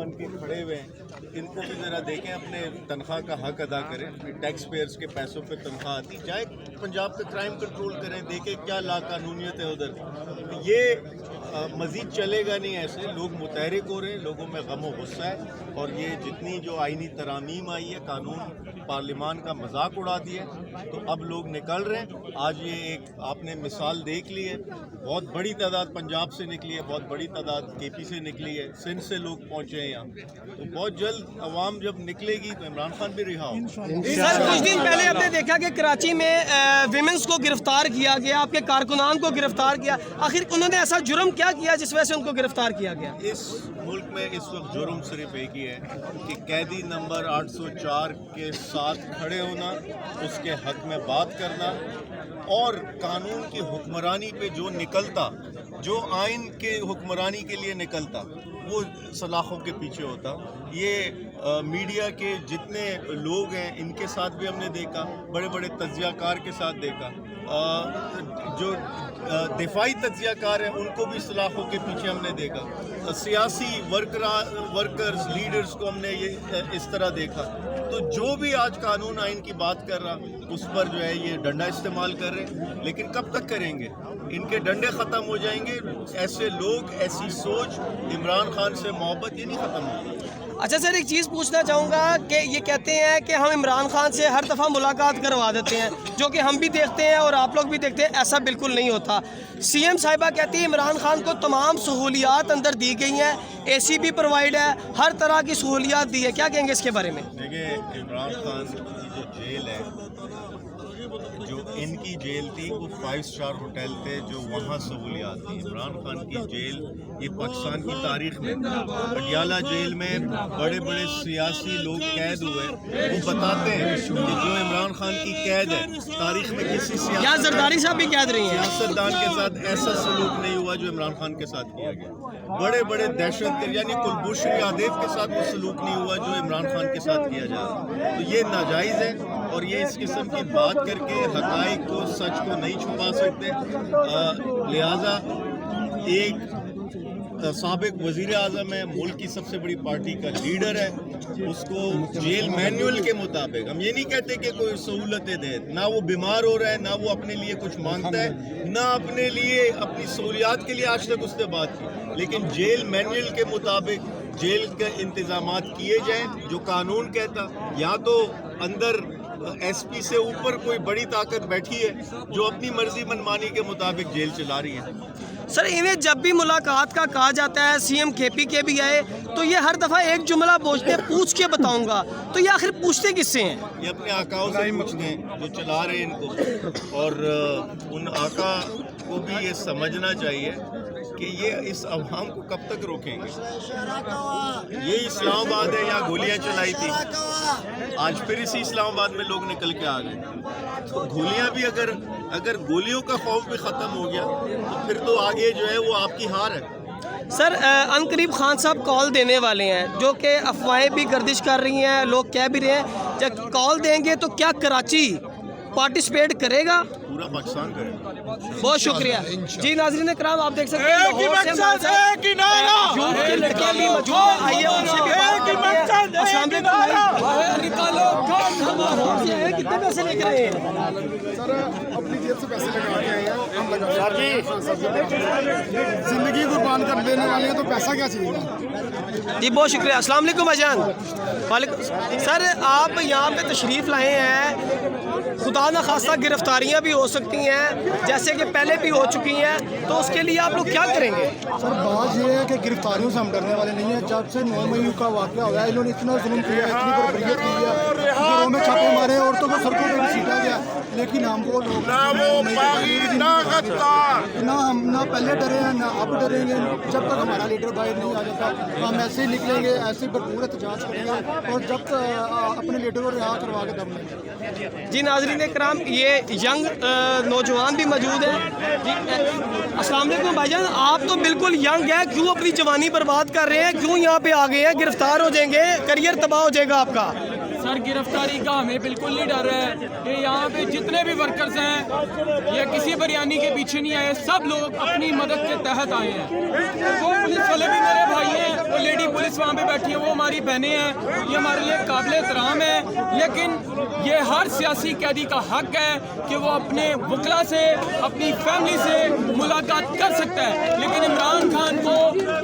बन के खड़े हुए हैं, इनको भी ज़रा देखें, अपने तनख्वाह का हक अदा करें। टैक्स पेयर्स के पैसों पे तनख्वाह आती, जाए पंजाब का क्राइम कंट्रोल करें, देखें क्या लाकानूनियत है उधर। ये मज़ीद चलेगा नहीं ऐसे, लोग मुतहरिक हो रहे हैं, लोगों में गम व गुस्सा है, और ये जितनी जो आइनी तरामीम आई है, कानून पार्लिमान का मजाक उड़ा दिया, तो अब लोग निकल रहे हैं। आज ये एक आपने मिसाल देख ली है, बहुत बड़ी तादाद पंजाब से निकली है, बहुत बड़ी तादाद केपी से निकली है, सिंध से लोग पहुंचे हैं यहाँ। तो बहुत जल्द अवाम जब निकलेगी तो इमरान खान भी रिहा हो। सर कुछ दिन पहले आपने देखा कि कराची में विमेंस को गिरफ्तार किया गया, आपके कारकुनान को गिरफ्तार किया, आखिर उन्होंने ऐसा जुर्म क्या किया जिस वजह से उनको गिरफ्तार किया गया? इस मुल्क में इस वक्त जुर्म सिर्फ एक ही है कि कैदी नंबर 804 के साथ खड़े होना, उसके हक में बात करना, और कानून की हुक्मरानी पे जो निकलता, जो आइन के हुक्मरानी के लिए निकलता, वो सलाखों के पीछे होता। ये मीडिया के जितने लोग हैं इनके साथ भी हमने देखा, बड़े बड़े तज्जियाकार के साथ देखा, जो दिफाई तज्जियाकार हैं उनको भी सलाखों के पीछे हमने देखा, सियासी वर्कर्स लीडर्स को हमने ये इस तरह देखा। तो जो भी आज कानून आइन की बात कर रहा, उस पर जो है ये डंडा इस्तेमाल कर रहे हैं। लेकिन कब तक करेंगे? इनके डंडे ख़त्म हो जाएंगे, ऐसे लोग, ऐसी सोच, इमरान खान से मोहब्बत ये नहीं ख़त्म होगी। अच्छा सर, एक चीज़ पूछना चाहूँगा कि ये कहते हैं कि हम इमरान खान से हर दफ़ा मुलाकात करवा देते हैं, जो कि हम भी देखते हैं और आप लोग भी देखते हैं, ऐसा बिल्कुल नहीं होता। सीएम साहिबा कहती है इमरान खान को तमाम सहूलियात अंदर दी गई हैं, AC भी प्रोवाइड है, हर तरह की सहूलियात दी है, क्या कहेंगे इसके बारे में? देखिए, इमरान खान की जो जेल है, जो इनकी जेल थी वो 5 स्टार होटल थे, जो वहाँ सहूलियात थी। इमरान खान की जेल ये पाकिस्तान की तारीख में, पटियाला जेल में बड़े बड़े सियासी लोग कैद हुए, वो बताते हैं कि जो इमरान खान की कैद है, तारीख में किसी जरदारी साहब भी कैद रही हैं, सियासतदान के साथ ऐसा सलूक नहीं हुआ जो इमरान खान के साथ किया गया। बड़े बड़े दहशत यानी कुलभूषण यादव के साथ वो सलूक नहीं हुआ जो इमरान खान के साथ किया जा रहा है। तो ये नाजायज़ है, और ये इस किस्म की बात करके हक़ाइक़ को, सच को नहीं छुपा सकते। लिहाजा एक साबिक वज़ीर आज़म है, मुल्क की सबसे बड़ी पार्टी का लीडर है, उसको जेल मैनुअल के मुताबिक, हम ये नहीं कहते कि कोई सहूलतें दे, ना वो बीमार हो रहा है, ना वो अपने लिए कुछ मांगता है, ना अपने लिए अपनी सहूलियात के लिए आज तक उसने बात की, लेकिन जेल मैनुअल के मुताबिक जेल के इंतज़ामात किए जाएँ जो कानून कहता। या तो अंदर SP से ऊपर कोई बड़ी ताकत बैठी है जो अपनी मर्जी मनमानी के मुताबिक जेल चला रही है। सर इन्हें जब भी मुलाकात का कहा जाता है, CM KP के भी आए, तो ये हर दफ़ा एक जुमला बोलते हैं, पूछ के बताऊंगा, तो ये आखिर पूछते किससे हैं? ये अपने आकाओं से ही पूछते हैं जो चला रहे हैं इनको, और उन आका को भी ये समझना चाहिए कि ये इस अवाम को कब तक रोकेंगे। ये इस्लामाबाद है, यहाँ गोलियां चलाई थी, आज फिर इसी इस्लामाबाद में लोग निकल के आ गए। तो गोलियां भी अगर गोलियों का खौफ भी ख़त्म हो गया तो फिर तो आगे जो है वो आपकी हार है। सर अनकरीब खान साहब कॉल देने वाले हैं, जो कि अफवाहें भी गर्दिश कर रही हैं, लोग कह भी रहे हैं जब कॉल देंगे तो क्या कराची पार्टिसिपेट करेगा? पूरा पाकिस्तान करेगा। बहुत शुक्रिया जी। नाज़रीन इकराम, आप देख सकते हैं लाहौर से यूथ के लड़के भी मौजूद हैं, आइए उनसे भी बात करते हैं। अस्सलाम वालेकुम। कितने पैसे लेकर आए हैं? सर अपनी जेब से पैसे लगा के आए हैं, हम जिंदगी कुर्बान कर देने वाले हैं, तो पैसा क्या चाहिए जी। बहुत शुक्रिया। अस्सलाम वालेकुम अजान। वालेकुम। सर आप यहाँ पे तशरीफ़ लाए हैं, खुदा न खास्ता गिरफ्तारियाँ भी हो सकती हैं जैसे कि पहले भी हो चुकी हैं, तो उसके लिए आप लोग क्या करेंगे? सर बात ये है कि गिरफ्तारियों से हम डरने वाले नहीं हैं। जब से 9 मई का वाक़या हुआ है, इन्होंने इतना जुल्म किया, इतनी बर्बरियत की है, घरों में छापे मारे, औरतों को सड़कों पर घसीटा गया, लेकिन हमको लोग ना हम ना पहले डरे हैं ना अब डरेंगे। जब तक हमारा लीडर बाहर नहीं आ जाता हम ऐसे ही निकलेंगे, ऐसे भरपूर एहतजाज करेंगे, और जब अपने लीडर को रिहा करवा के दम लेंगे। जी नाज़रीन इकराम, ये यंग नौजवान भी मौजूद हैं जी। अस्सलाम वालेकुम भाईजान, आप तो बिल्कुल यंग हैं, क्यों अपनी जवानी बर्बाद कर रहे हैं, क्यों यहाँ पे आ गए हैं? गिरफ्तार हो जाएंगे, करियर तबाह हो जाएगा आपका। सर गिरफ्तारी का हमें बिल्कुल नहीं डर है कि यहाँ पे जितने भी वर्कर्स हैं ये किसी बिरयानी के पीछे नहीं आए, सब लोग अपनी मदद के तहत आए हैं। वो पुलिस वाले भी मेरे भाई हैं, वो लेडी पुलिस वहाँ पे बैठी है, वो हमारी बहनें हैं, ये हमारे लिए काबिल एहतराम है। लेकिन ये हर सियासी कैदी का हक है कि वो अपने वकला से, अपनी फैमिली से मुलाकात कर सकता है, लेकिन इमरान खान को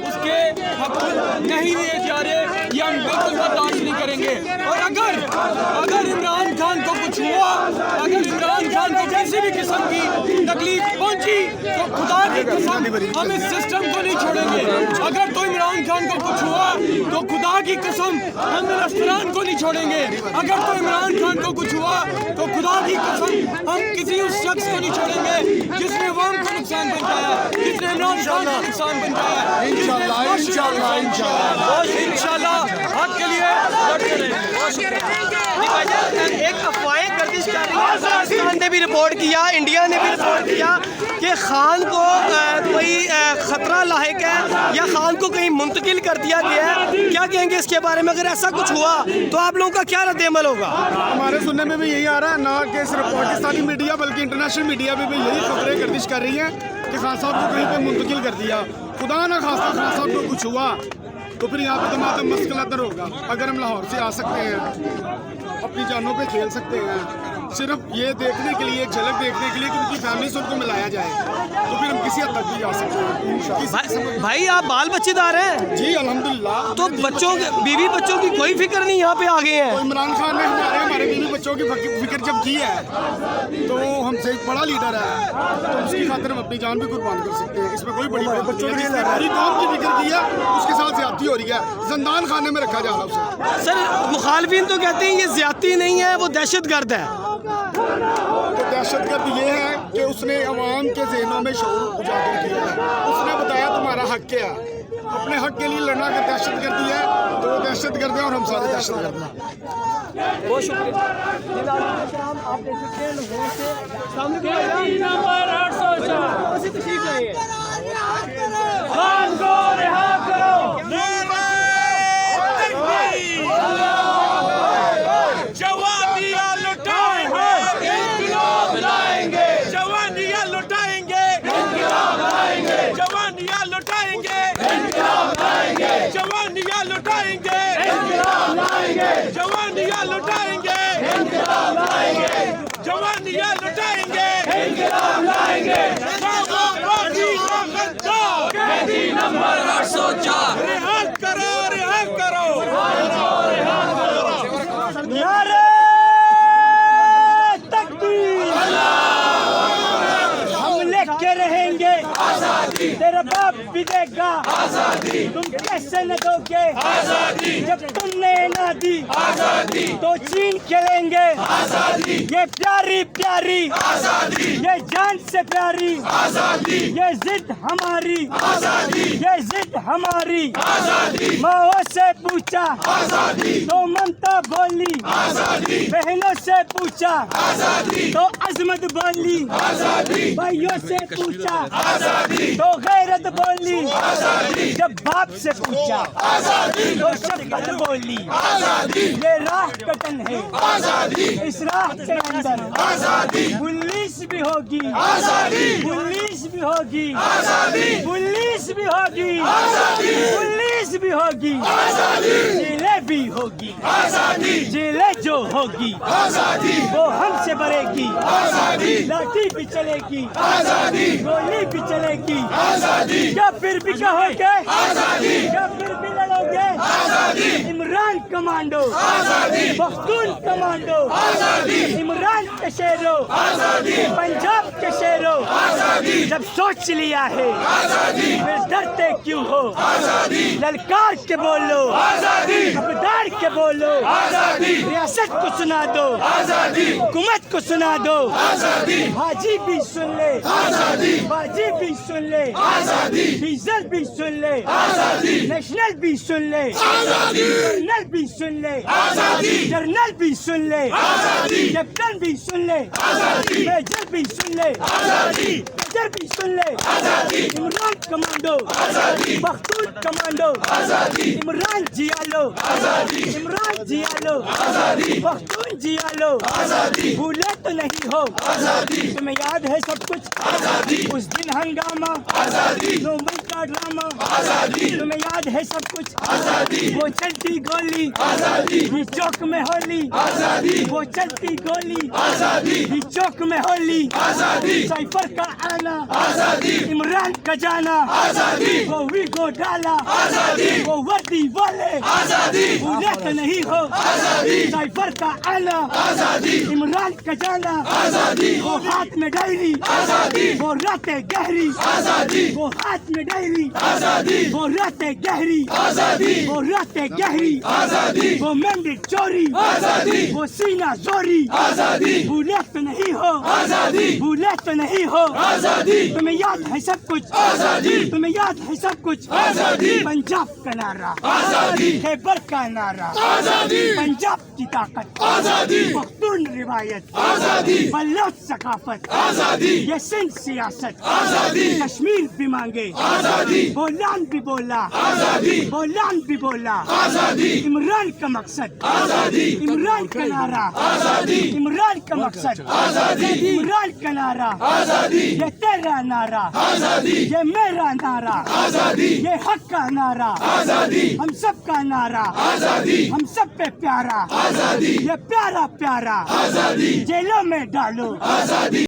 उसके हक नहीं दिए जा रहे, ये हम बिल्कुल बर्दाश्त नहीं करेंगे। और अगर इमरान खान को कुछ हुआ, अगर इमरान खान को किसी भी किस्म की तकलीफ पहुंची तो खुदा की कसम हम इस सिस्टम को नहीं छोड़ेंगे। अगर तो इमरान खान को कुछ हुआ तो खुदा की कसम हम इन अफसरान को नहीं छोड़ेंगे। अगर तो इमरान खान को कुछ हुआ तो खुदा की कसम हम किसी उस शख्स को नहीं छोड़ेंगे जिसने अवाम को नुकसान पहुंचाया, जिसने इमरान खान को नुकसान पहुंचाया। इंशाल्लाह हक के लिए लड़ते रहेंगे। एक अफवाहें गर्दिश कर रही है, पाकिस्तान ने भी रिपोर्ट किया, इंडिया ने भी रिपोर्ट किया कि खान को कोई खतरा लाहिक है या खान को कहीं मुंतकिल कर दिया गया है। क्या कहेंगे इसके बारे में? अगर ऐसा कुछ हुआ तो आप लोगों का क्या रद्द-ए-अमल होगा? हमारे सुनने में भी यही आ रहा है, ना कि सिर्फ पाकिस्तानी मीडिया बल्कि इंटरनेशनल मीडिया में भी यही खबरें गर्दिश कर रही हैं कि खान साहब को कहीं पे मुंतकिल कर दिया। खुदा ना खास्ता खान साहब को कुछ हुआ तो फिर यहाँ पे तमाम मसला होगा। अगर हम लाहौर से आ सकते हैं, अपनी जानों पे खेल सकते हैं, सिर्फ ये देखने के लिए, झलक देखने के लिए कि उनकी फैमिली से उनको मिलाया जाए, तो फिर हम किसी हद तक भी जा सकते हैं। भाई आप बाल बच्चेदार हैं? जी अल्हम्दुलिल्लाह। तो बच्चों, बीवी बच्चों की कोई फिक्र नहीं, यहाँ पे आ गए हैं। तो इमरान खान ने हमारे बीवी बच्चों की फिक्र जब की है तो हमसे एक बड़ा लीडर है, तो उसकी खातिर हम अपनी जान भी कुर्बान कर सकते हैं। इसमें कोई बड़ी बात नहीं है। जिसने पूरी कौम की फिक्र की है उसके साथ ज्यादती हो रही है, जिंदान खाने में रखा जा रहा है उसे। सर मुखालफिन तो कहते हैं ये ज्यादती नहीं है, वो दहशतगर्द है। तो दहशतगर्द ये है कि उसने अवाम के जहनों में शऊर उजागर किया है। उसने बताया तुम्हारा हक क्या है, अपने हक के लिए लड़ना का दहशतगर्दी है, तो वो दहशतगर्द है और हम सारे दहशतगर्द हैं। बहुत शुक्रिया। आप देख सकते हैं लाहौर से सामने नंबर 804 तशरीफ लाए हैं। खान को रिहा करो। जवानियां लुटाएंगे, इंकलाब लाएंगे। जवानियां लुटाएंगे, इंकलाब लाएंगे। जवानियां लुटाएंगे, इंकलाब लाएंगे। जवानियां लुटाएंगे, इंकलाब लाएंगे। जवानियां लुटाएंगे, इंकलाब लाएंगे। जवानियां लुटाएंगे, इंकलाब लाएंगे। कैदी नंबर 804 रिहा करो, रिहा करो। नारे तकबीर, हम लेके रहेंगे आजादी, तेरा बाप भी देगा आजादी। तुम कैसे न दोगे आजादी, जब तुमने ना दी आजादी, तो छीन के लेंगे आजादी। ये प्यारी प्यारी आजादी, ये जान से प्यारी आजादी, ये जिद हमारी आजादी, ये जिद हमारी आजादी। माओ से पूछा आजादी, तो ममता बोली आजादी। बहनों से पूछा आजादी, तो अजमत बोली आजादी। भाइयों से पूछा आजादी, तो गैरत बोली आजादी। जब बाप से पूछा आजादी, तो शफकत बोली आजादी। ये राह कटन है आजादी, इस राह के अंदर आजादी। पुलिस भी होगी आजादी, पुलिस भी होगी आजादी, पुलिस भी होगी आजादी, पुलिस भी होगी आजादी। जेलें भी होगी आजादी, जेलें जो होगी आजादी, वो हमसे बढ़ेगी आजादी। लाठी भी चलेगी आजादी, गोली भी चलेगी आजादी। क्या फिर भी कहोगे आजादी, क्या फिर भी लड़ोगे आजादी। इमरान कमांडो आजादी, पख्तून कमांडो आजादी, इमरान के शेरो आजादी, पंजाब के शेरो आजादी। जब सोच लिया है आजादी, फिर डरते क्यों हो आजादी। ललकार के बोलो आजादी, खबरदार के बोलो आजादी। रियासत को सुना दो आजादी, हुकूमत को सुना दो आजादी। हाजी भी सुन ले आजादी, बाजी भी सुन ले आजादी, डीजल भी सुन ले आजादी, नेशनल भी सुन ले आजादी, कर्नल भी भी सुन ले, जनरल भी सुन ले, कैप्टन भी सुन ले, मेजर भी सुन ले, मेजर भी सुन ले, इमरान कमांडो, बख्तूर कमांडो, इमरान जियालो, इमरान जियालो, बख्तूर जियालो, भूले तो नहीं हो, तुम्हें याद है सब कुछ, उस दिन हंगामा, 9 मई का ड्रामा, तुम्हें याद है सब कुछ, वो चलती गोली, ये चौक में होली, वो चलती गोली, ये चौक में होली, साइफर का आना, इमरान का जाना, वो वीगो डाला, वो वर्दी वाले, भूले तो नहीं हो, साइफर का आना, इमरान का जाना, वो हाथ में डायरी, वो रातें गहरी, वो हाथ में डायरी, वो रातें गहरी, वो रातें गहरी, वो मंदिर चोरी, वो सीना जोरी, भूले तो नहीं हो, भूले तो नहीं हो, तुम्हें याद है सब कुछ, तुम्हें याद है सब कुछ, पंजाब का नारा, खैबर का नारा, पंजाब की ताकत, पख्तून रिवायत, बलोच सकाफत, ये सिंध सियासत, कश्मीर भी मांगे, बोलान भी बोला, बोलान भी बोला, इमरान का मकसद, इमरान का नारा, इमरान का मकसद, इमरान का नारा, ये तेरा नारा, ये मेरा नारा, ये हक का नारा, हम सब का नारा, हम सब पे प्यारा, ये प्यारा प्यारा, जेलों में डालो,